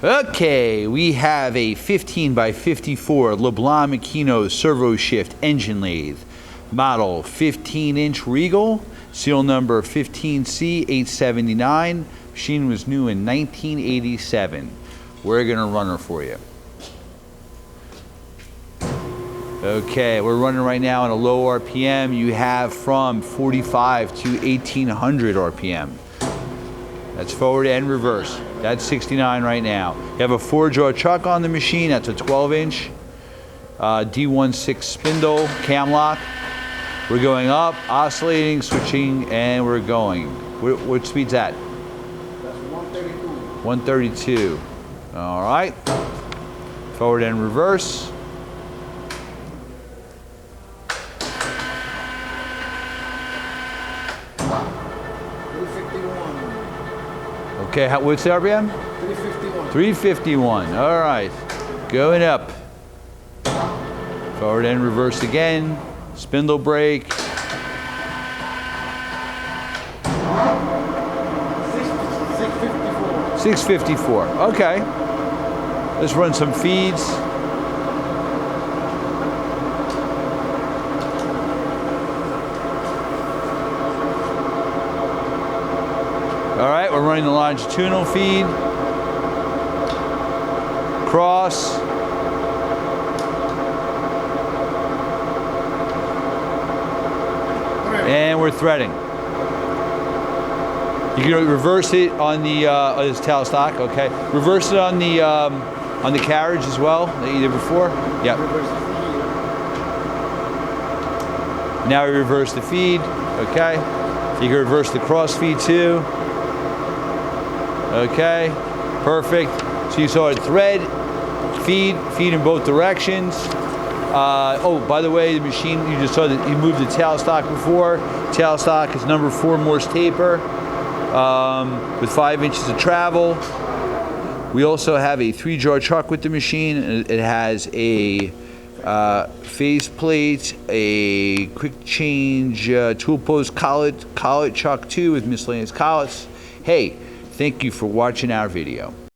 Okay, we have a 15 by 54 LEBLOND-MAKINO servo shift engine lathe, model 15-inch Regal, serial number 15C879. Machine was new in 1987. We're gonna run her for you. Okay, we're running right now on a low RPM. You have from 45 to 1800 RPM. That's forward and reverse. That's 69 right now. You have a 4-jaw chuck on the machine. That's a 12-inch D16 spindle CAMLOK. We're going up, oscillating, switching, and we're going. What speed's that? That's 132. 132. All right. Forward and reverse. Okay, what's the RPM? 351. 351, all right. Going up. Forward and reverse again. Spindle brake. 654. 654, okay. Let's run some feeds. All right, we're running the longitudinal feed. Cross. And we're threading. You can reverse it on the this tailstock, okay. Reverse it on the carriage as well that you did before. Yeah. Now we reverse the feed, okay. You can reverse the cross feed too. Okay, perfect. So you saw a thread, feed in both directions. Oh, by the way, the machine, you just saw that you moved the tailstock before. Tailstock is number 4 Morse taper with 5 inches of travel. We also have a 3-jaw chuck with the machine. It has a face plate, a quick change tool post collet chuck too with miscellaneous collets. Hey, thank you for watching our video.